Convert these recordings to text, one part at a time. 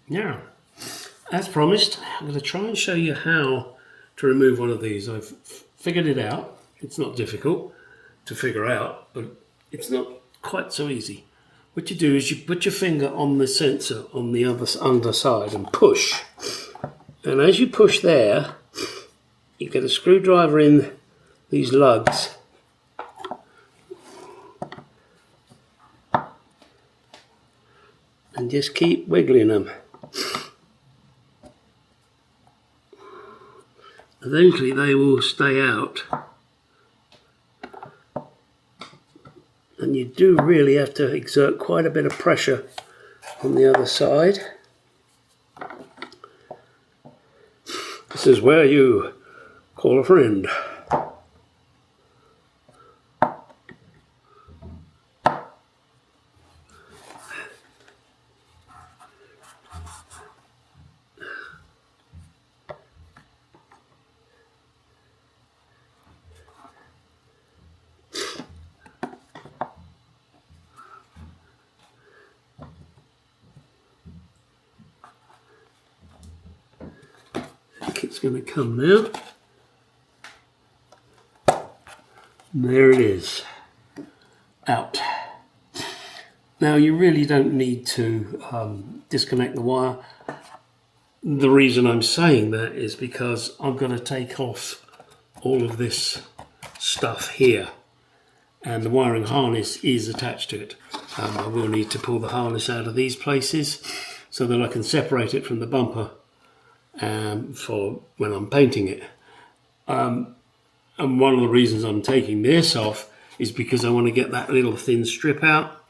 Now, as promised, I'm going to try and show you how to remove one of these. I've figured it out. It's not difficult to figure out, but it's not quite so easy. What you do is you put your finger on the sensor on the other underside and push. And as you push there, you get a screwdriver in these lugs. And just keep wiggling them. Eventually they will stay out. And you do really have to exert quite a bit of pressure on the other side. This is where you call a friend. It's going to come now. And there it is, out. Now you really don't need to disconnect the wire. The reason I'm saying that is because I'm going to take off all of this stuff here, and the wiring harness is attached to it. I will need to pull the harness out of these places so that I can separate it from the bumper for when I'm painting it. And one of the reasons I'm taking this off is because I want to get that little thin strip out,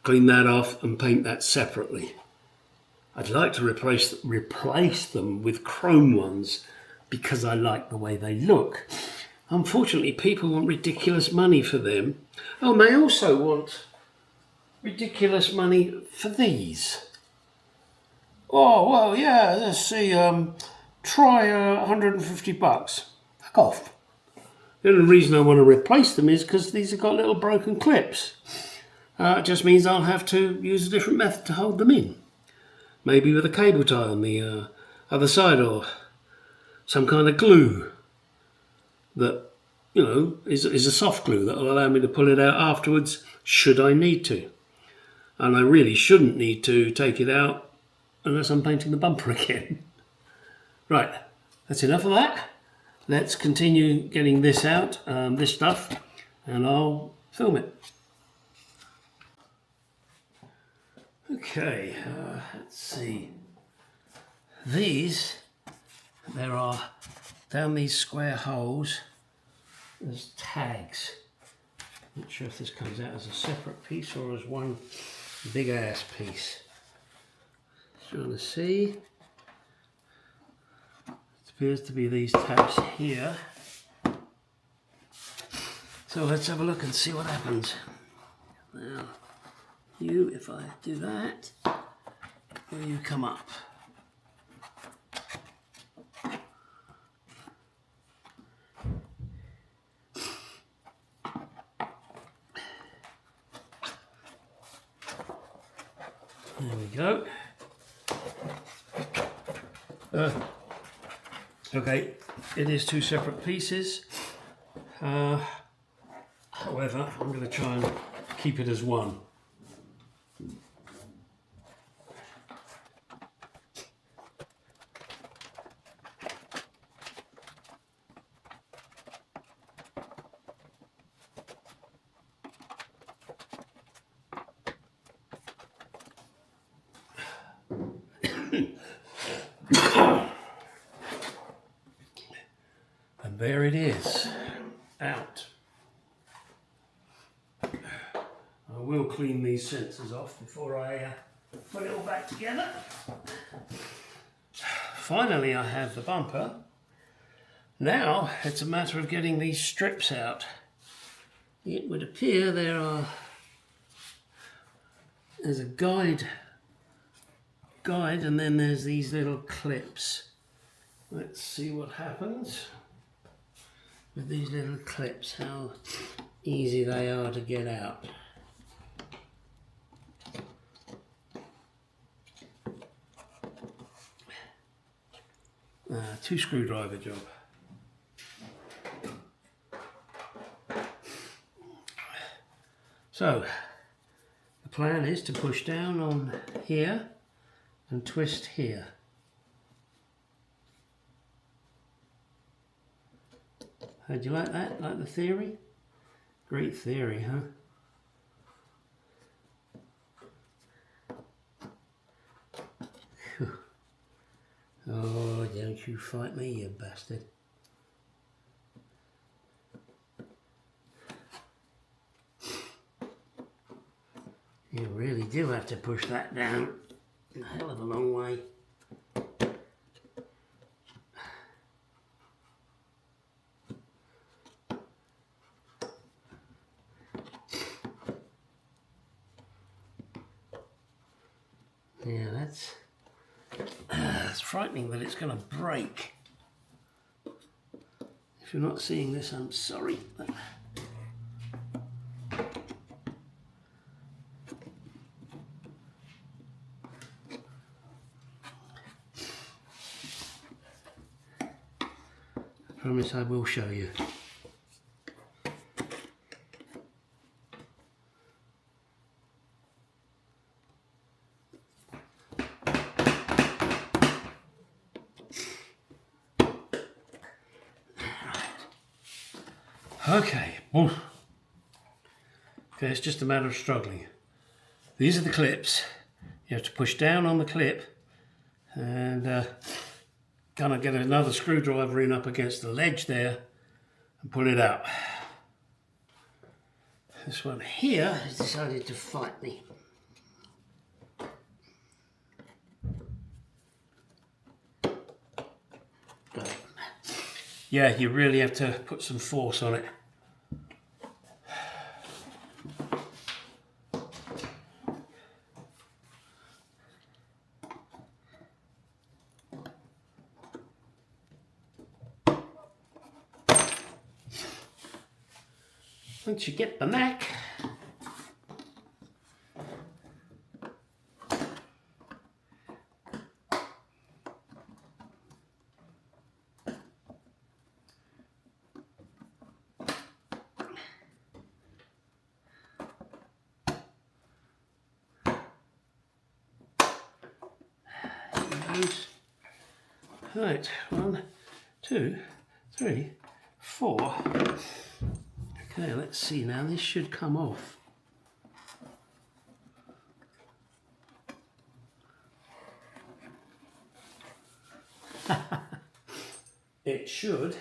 clean that off and paint that separately. I'd like to replace them with chrome ones because I like the way they look. Unfortunately, people want ridiculous money for them. Oh, and they also want ridiculous money for these. Oh, well, yeah, let's see, try $150. Fuck off. The only reason I want to replace them is because these have got little broken clips. It just means I'll have to use a different method to hold them in. Maybe with a cable tie on the other side, or some kind of glue that, you know, is a soft glue that will allow me to pull it out afterwards should I need to. And I really shouldn't need to take it out unless I'm painting the bumper again. Right, that's enough of that. Let's continue getting this out, this stuff, and I'll film it. Okay, let's see. These, there are, down these square holes, there's tags. Not sure if this comes out as a separate piece or as one big ass piece. Trying to see. It appears to be these tabs here. So let's have a look and see what happens. Now, you, if I do that, will you come up? There we go. Okay, it is two separate pieces. However, I'm going to try and keep it as one. And there it is, out. I will clean these sensors off before I put it all back together. Finally, I have the bumper. Now it's a matter of getting these strips out. It would appear there's a guide, and then there's these little clips. Let's see what happens with these little clips, how easy they are to get out. 2 screwdriver job. So the plan is to push down on here and twist here. How'd you like that? Like the theory? Great theory, huh? Whew. Oh, don't you fight me, you bastard. You really do have to push that down a hell of a long way. Yeah, that's frightening that it's going to break. If you're not seeing this, I'm sorry. I promise I will show you. Okay. Okay, it's just a matter of struggling. These are the clips. You have to push down on the clip and kind of get another screwdriver in up against the ledge there and pull it out. This one here has decided to fight me. Yeah, you really have to put some force on it. Once you get the knack, right, 1, 2, 3, 4. Okay, let's see now, this should come off. It should.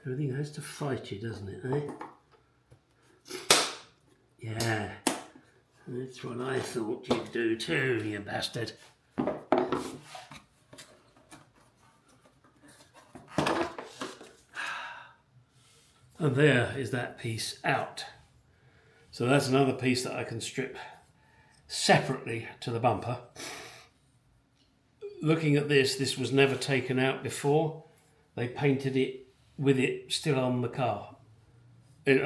Everything has to fight you, doesn't it, eh? Yeah, that's what I thought you'd do too, you bastard. And there is that piece out. So that's another piece that I can strip separately to the bumper. Looking at this, this was never taken out before. They painted it with it still on the car.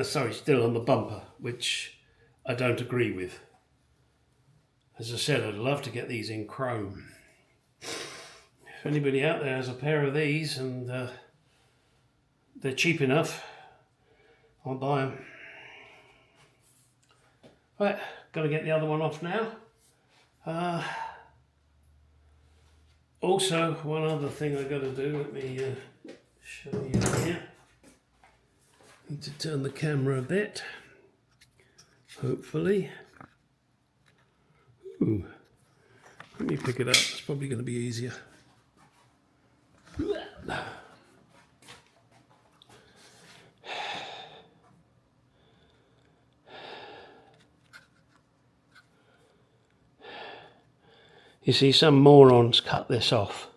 Sorry, still on the bumper, which I don't agree with. As I said, I'd love to get these in chrome. If anybody out there has a pair of these and they're cheap enough, I'll buy them. Right, got to get the other one off now. Also, one other thing I've got to do, let me show you here. Need to turn the camera a bit, hopefully. Ooh. Let me pick it up, it's probably going to be easier. You see, some morons cut this off.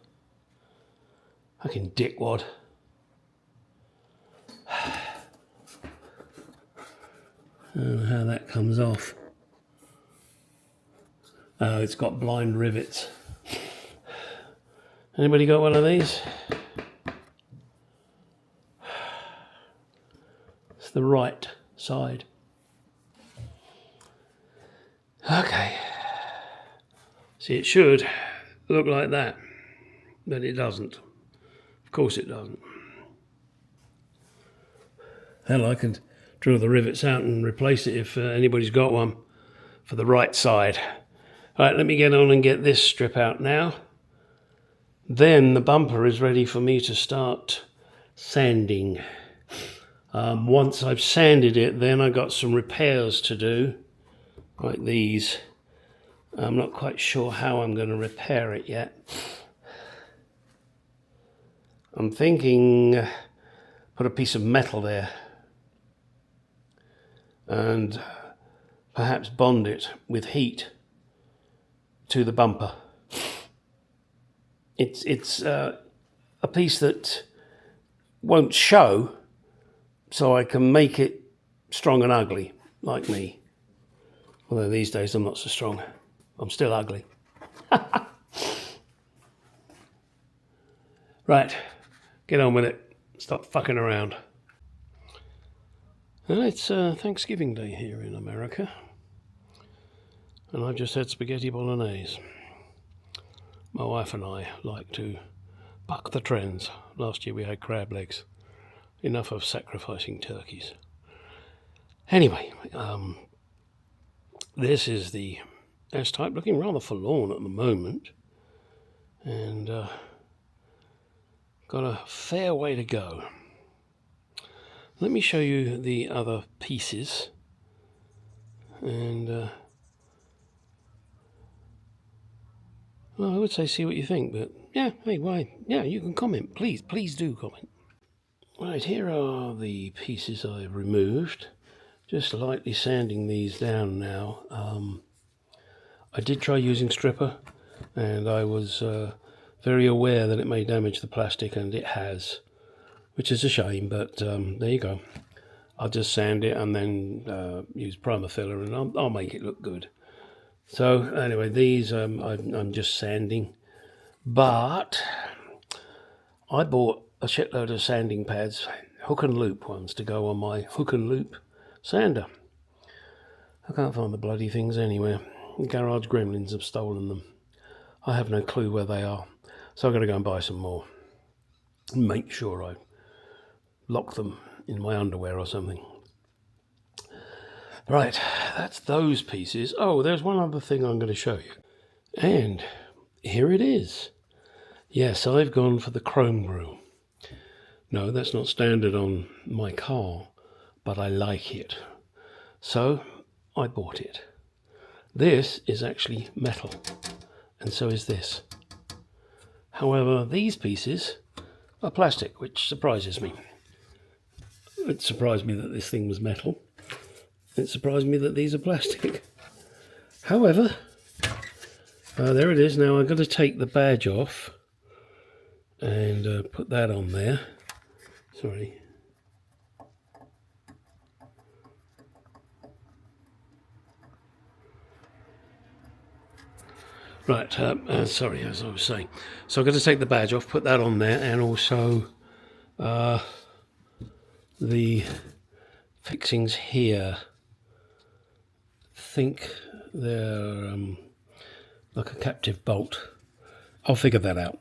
Fucking dickwad. I don't know how that comes off. Oh, it's got blind rivets. Anybody got one of these? It's the right side. Okay. See, it should look like that, but it doesn't. Of course it doesn't. Hell, I can drill the rivets out and replace it if anybody's got one for the right side. All right, let me get on and get this strip out now. Then the bumper is ready for me to start sanding. Once I've sanded it, then I got some repairs to do, like these. I'm not quite sure how I'm going to repair it yet. I'm thinking put a piece of metal there and perhaps bond it with heat to the bumper. It's a piece that won't show, so I can make it strong and ugly, like me. Although these days I'm not so strong. I'm still ugly. Right, get on with it. Stop fucking around. Well, it's Thanksgiving Day here in America. And I've just had spaghetti bolognese. My wife and I like to buck the trends. Last year we had crab legs. Enough of sacrificing turkeys. Anyway, this is the S-Type, looking rather forlorn at the moment. And got a fair way to go. Let me show you the other pieces. And well, I would say see what you think, but yeah, hey, why? Yeah, you can comment. Please do comment. Right, here are the pieces I've removed. Just lightly sanding these down now. I did try using stripper, and I was very aware that it may damage the plastic, and it has, which is a shame, but there you go. I'll just sand it and then use primer filler, and I'll make it look good. So anyway, these I'm just sanding, but I bought a shitload of sanding pads, hook and loop ones, to go on my hook and loop sander. I can't find the bloody things anywhere. The garage gremlins have stolen them. I have no clue where they are, so I've got to go and buy some more. Make sure I lock them in my underwear or something. Right, that's those pieces. Oh, there's one other thing I'm going to show you. And here it is. Yes, I've gone for the chrome grille. No, that's not standard on my car, but I like it. So I bought it. This is actually metal, and so is this. However, these pieces are plastic, which surprises me. It surprised me that this thing was metal. It surprised me that these are plastic. However, there it is. Now I've got to take the badge off and put that on there. Sorry. Right, sorry, as I was saying. So I've got to take the badge off, put that on there, and also the fixings here. I think they're like a captive bolt. I'll figure that out.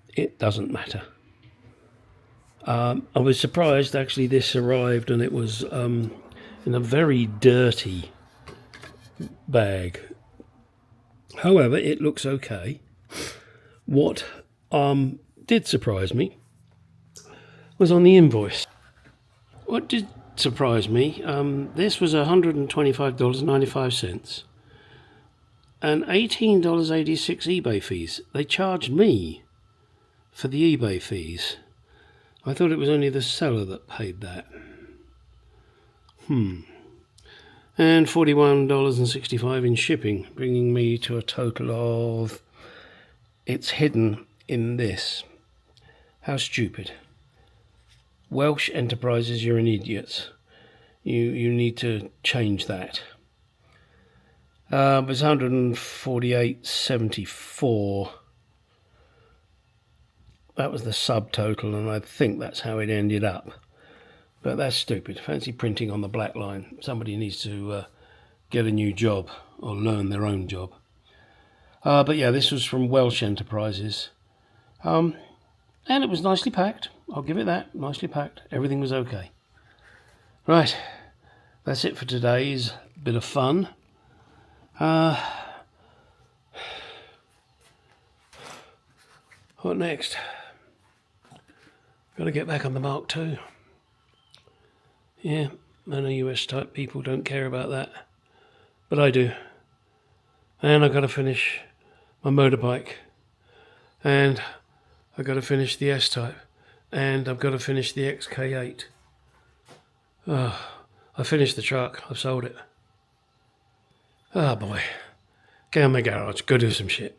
It doesn't matter. I was surprised, actually, this arrived and it was in a very dirty bag. However, it looks okay. What did surprise me was on the invoice. What did surprise me, this was $125.95 and $18.86 eBay fees. They charged me for the eBay fees. I thought it was only the seller that paid that. And $41.65 in shipping, bringing me to a total of... It's hidden in this. How stupid. Welsh Enterprises, you're an idiot. You need to change that. It was $148.74. that was the subtotal, and I think that's how it ended up. But that's stupid. Fancy printing on the black line. Somebody needs to get a new job or learn their own job. But yeah, this was from Welsh Enterprises. And it was nicely packed. I'll give it that. Nicely packed. Everything was okay. Right. That's it for today's bit of fun. What next? Got to get back on the Mark II. Yeah, I know US type people don't care about that, but I do. And I've got to finish my motorbike, and I've got to finish the S-Type, and I've got to finish the XK8. I finished the truck. I've sold it. Oh boy. Get in my garage. Go do some shit.